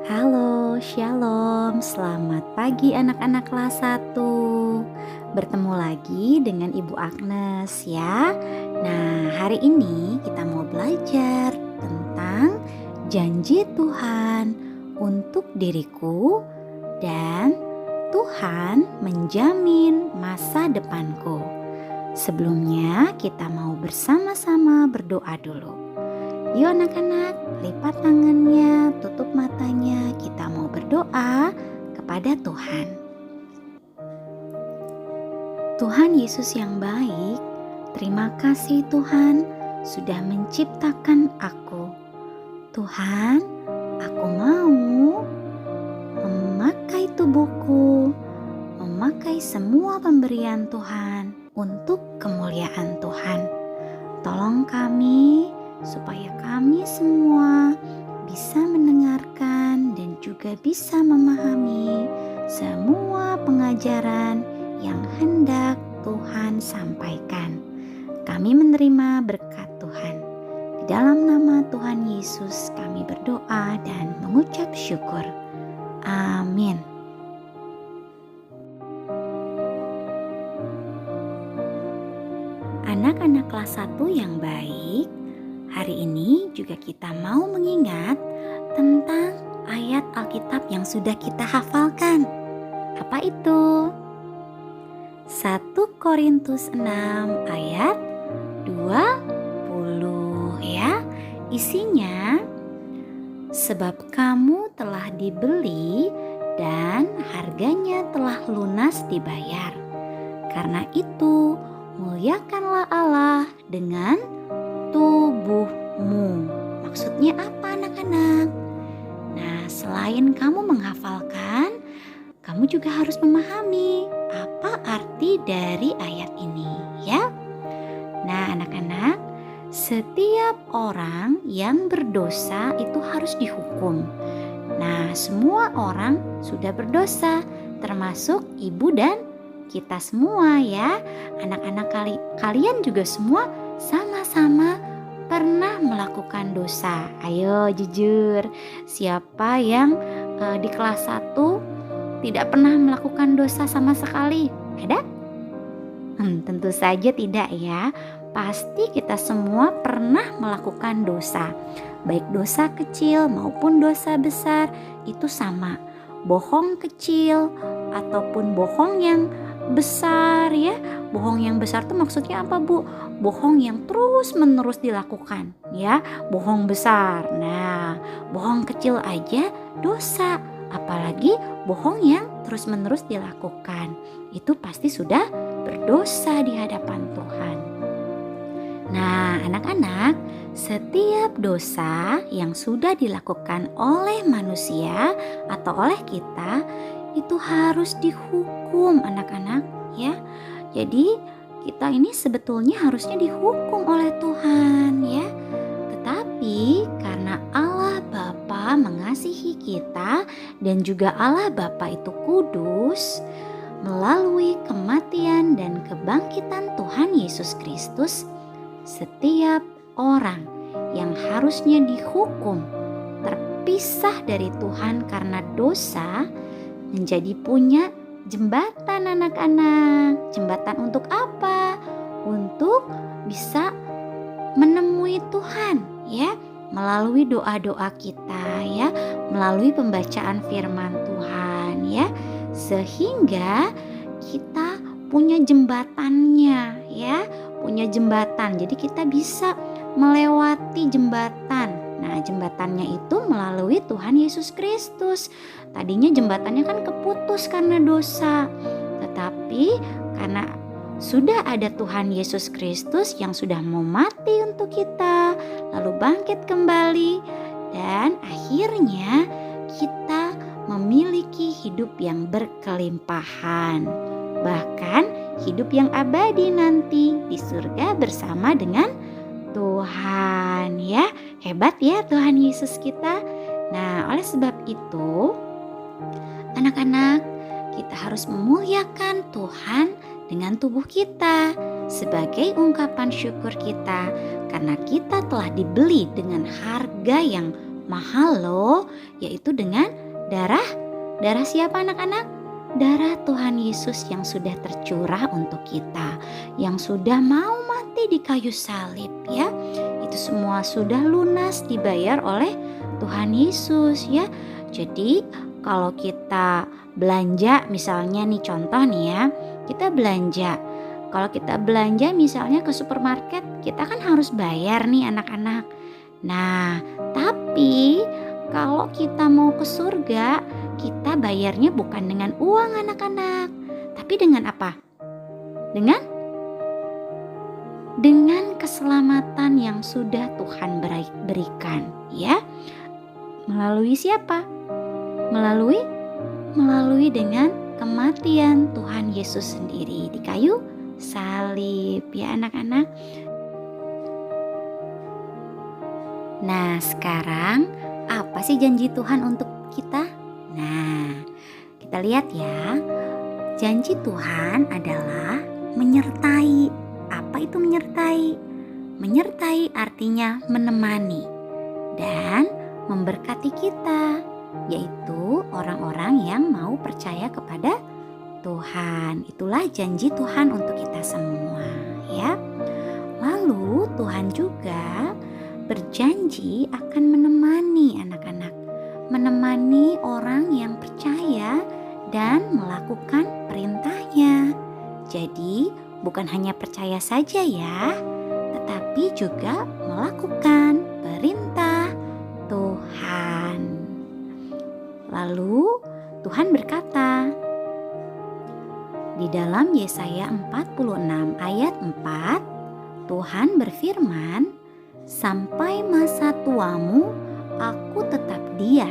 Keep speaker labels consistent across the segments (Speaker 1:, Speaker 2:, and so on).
Speaker 1: Halo, Shalom. Selamat pagi anak-anak kelas 1. Bertemu lagi dengan Ibu Agnes ya. Nah, hari ini kita mau belajar tentang janji Tuhan untuk diriku dan Tuhan menjamin masa depanku. Sebelumnya kita mau bersama-sama berdoa dulu. Yuk anak-anak, lipat tangannya, tutup matanya, kita mau berdoa kepada Tuhan. Tuhan Yesus yang baik, terima kasih Tuhan sudah menciptakan aku. Tuhan, aku mau memakai tubuhku, memakai semua pemberian Tuhan untuk kemuliaan Tuhan. Tolong kami supaya kami semua bisa mendengarkan dan juga bisa memahami semua pengajaran yang hendak Tuhan sampaikan. Kami menerima berkat Tuhan. Di dalam nama Tuhan Yesus kami berdoa dan mengucap syukur. Amin. Anak-anak kelas 1 yang baik, hari ini juga kita mau mengingat tentang ayat Alkitab yang sudah kita hafalkan. Apa itu? 1 Korintus 6 ayat 20 ya. Isinya, sebab kamu telah dibeli dan harganya telah lunas dibayar. Karena itu, muliakanlah Allah dengan tubuhmu. Maksudnya apa anak-anak? Nah, selain kamu menghafalkan, kamu juga harus memahami apa arti dari ayat ini ya. Nah anak-anak, setiap orang yang berdosa itu harus dihukum. Nah semua orang sudah berdosa, termasuk ibu dan kita semua ya. Anak-anak kalian juga semua sama-sama pernah melakukan dosa. Ayo jujur, siapa yang di kelas 1 tidak pernah melakukan dosa sama sekali? Ada? Tentu saja tidak ya. Pasti kita semua pernah melakukan dosa. Baik dosa kecil maupun dosa besar itu sama. Bohong kecil ataupun bohong yang besar ya. Bohong yang besar tuh maksudnya apa Bu? Bohong yang terus menerus dilakukan ya. Bohong besar. Nah, bohong kecil aja dosa. Apalagi bohong yang terus menerus dilakukan. Itu pasti sudah berdosa di hadapan Tuhan. Nah anak-anak, setiap dosa yang sudah dilakukan oleh manusia atau oleh kita itu harus dihukum anak-anak ya. Jadi kita ini sebetulnya harusnya dihukum oleh Tuhan ya. Tetapi karena Allah Bapa mengasihi kita dan juga Allah Bapa itu kudus, melalui kematian dan kebangkitan Tuhan Yesus Kristus, setiap orang yang harusnya dihukum terpisah dari Tuhan karena dosa menjadi punya jembatan anak-anak. Jembatan untuk apa? Untuk bisa menemui Tuhan ya, melalui doa-doa kita ya, melalui pembacaan firman Tuhan ya, sehingga kita punya jembatannya ya, punya jembatan. Jadi kita bisa melewati jembatan. Nah, jembatannya itu melalui Tuhan Yesus Kristus. Tadinya jembatannya kan keputus karena dosa. Tetapi karena sudah ada Tuhan Yesus Kristus yang sudah mau mati untuk kita, lalu bangkit kembali, dan akhirnya kita memiliki hidup yang berkelimpahan. Bahkan hidup yang abadi nanti di surga bersama dengan Tuhan ya. Hebat ya Tuhan Yesus kita. Nah, oleh sebab itu anak-anak, kita harus memuliakan Tuhan dengan tubuh kita sebagai ungkapan syukur kita karena kita telah dibeli dengan harga yang mahal loh, yaitu dengan darah siapa anak-anak? Darah Tuhan Yesus yang sudah tercurah untuk kita, yang sudah mau mati di kayu salib ya. Itu semua sudah lunas dibayar oleh Tuhan Yesus ya. Jadi kalau kita belanja misalnya nih contoh nih ya, kita belanja. Kalau kita belanja misalnya ke supermarket, kita kan harus bayar nih anak-anak. Nah, tapi kalau kita mau ke surga, kita bayarnya bukan dengan uang anak-anak, tapi dengan apa? Dengan keselamatan yang sudah Tuhan berikan, ya. Melalui siapa? Melalui dengan kematian Tuhan Yesus sendiri di kayu salib, ya anak-anak. Nah, sekarang apa sih janji Tuhan untuk kita? Nah, kita lihat ya. Janji Tuhan adalah menyertai. Apa itu menyertai? Menyertai artinya menemani dan memberkati kita, yaitu orang-orang yang mau percaya kepada Tuhan. Itulah janji Tuhan untuk kita semua, ya. Lalu Tuhan juga berjanji akan menemani anak-anak, menemani orang yang percaya dan melakukan perintahnya. Jadi bukan hanya percaya saja ya, tetapi juga melakukan perintah Tuhan. Lalu Tuhan berkata di dalam Yesaya 46 ayat 4, Tuhan berfirman, "Sampai masa tuamu aku tetap dia,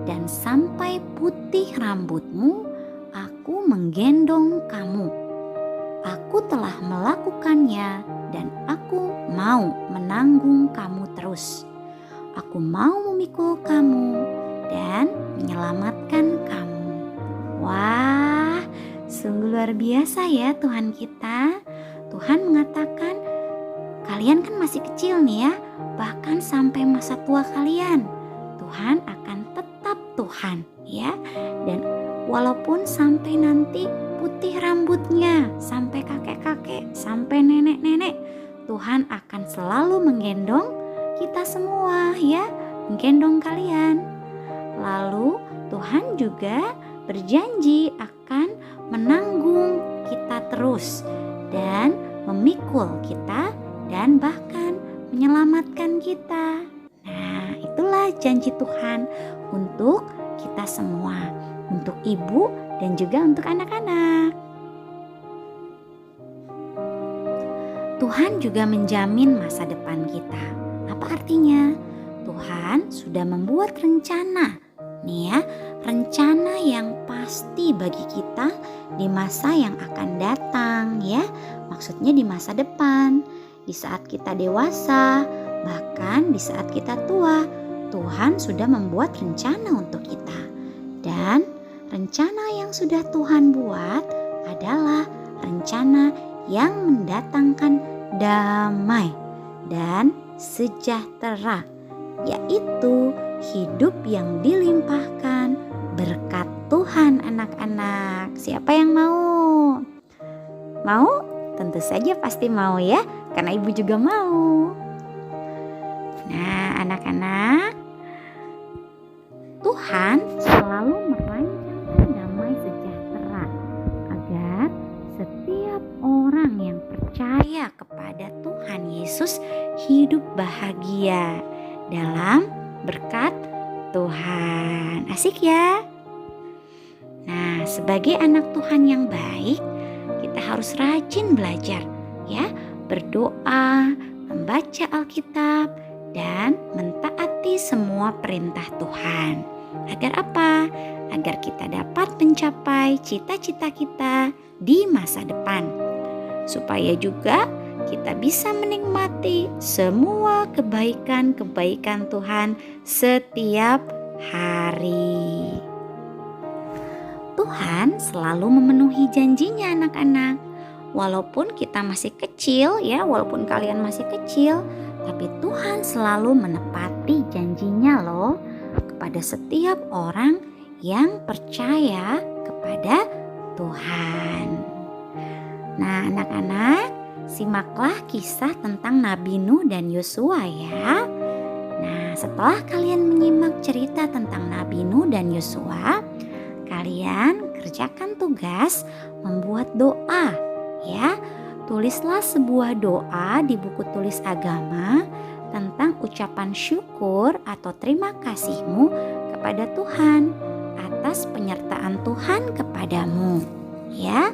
Speaker 1: dan sampai putih rambutmu aku menggendong kamu. Aku telah melakukannya dan aku mau menanggung kamu terus. Aku mau memikul kamu dan menyelamatkan kamu." Wah, sungguh luar biasa ya Tuhan kita. Tuhan mengatakan, kalian kan masih kecil nih ya, bahkan sampai masa tua kalian, Tuhan akan tetap Tuhan ya. Dan walaupun sampai nanti putih rambutnya, sampai kakek-kakek, sampai nenek-nenek, Tuhan akan selalu menggendong kita semua ya, menggendong kalian. Lalu Tuhan juga berjanji akan menanggung kita terus dan memikul kita dan bahkan menyelamatkan kita. Nah, itulah janji Tuhan untuk kita semua, untuk ibu dan juga untuk anak-anak. Tuhan juga menjamin masa depan kita. Apa artinya? Tuhan sudah membuat rencana, nih ya, rencana yang pasti bagi kita di masa yang akan datang ya. Maksudnya di masa depan, di saat kita dewasa, bahkan di saat kita tua, Tuhan sudah membuat rencana untuk kita. Dan rencana yang sudah Tuhan buat adalah rencana yang mendatangkan damai dan sejahtera, yaitu hidup yang dilimpahkan berkat Tuhan anak-anak. Siapa yang mau? Mau? Tentu saja pasti mau ya, karena ibu juga mau. Nah anak-anak, Tuhan selalu merancangkan damai sejahtera agar setiap orang yang percaya kepada Tuhan Yesus hidup bahagia dalam berkat Tuhan. Asik ya? Nah, sebagai anak Tuhan yang baik, kita harus rajin belajar ya, berdoa, membaca Alkitab, dan mentaati semua perintah Tuhan. Agar apa? Agar kita dapat mencapai cita-cita kita di masa depan. Supaya juga kita bisa menikmati semua kebaikan-kebaikan Tuhan setiap hari. Tuhan selalu memenuhi janjinya anak-anak. Walaupun kita masih kecil ya, walaupun kalian masih kecil, tapi Tuhan selalu menepati janjinya loh kepada setiap orang yang percaya kepada Tuhan. Nah, anak-anak, simaklah kisah tentang Nabi Nuh dan Yosua ya. Nah, setelah kalian menyimak cerita tentang Nabi Nuh dan Yosua, kalian kerjakan tugas membuat doa ya. Tulislah sebuah doa di buku tulis agama tentang ucapan syukur atau terima kasihmu kepada Tuhan atas penyertaan Tuhan kepadamu ya.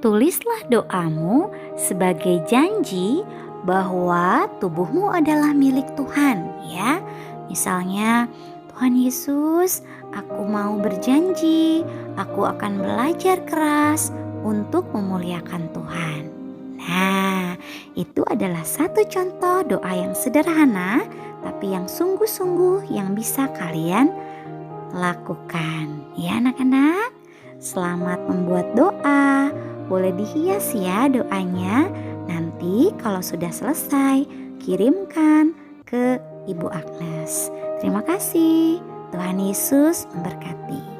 Speaker 1: Tulislah doamu sebagai janji bahwa tubuhmu adalah milik Tuhan ya. Misalnya, Tuhan Yesus, aku mau berjanji, aku akan belajar keras untuk memuliakan Tuhan. Nah, itu adalah satu contoh doa yang sederhana tapi yang sungguh-sungguh yang bisa kalian lakukan. Ya anak-anak, selamat membuat doa. Boleh dihias ya doanya. Nanti kalau sudah selesai, kirimkan ke Ibu Agnes. Terima kasih. Tuhan Yesus memberkati.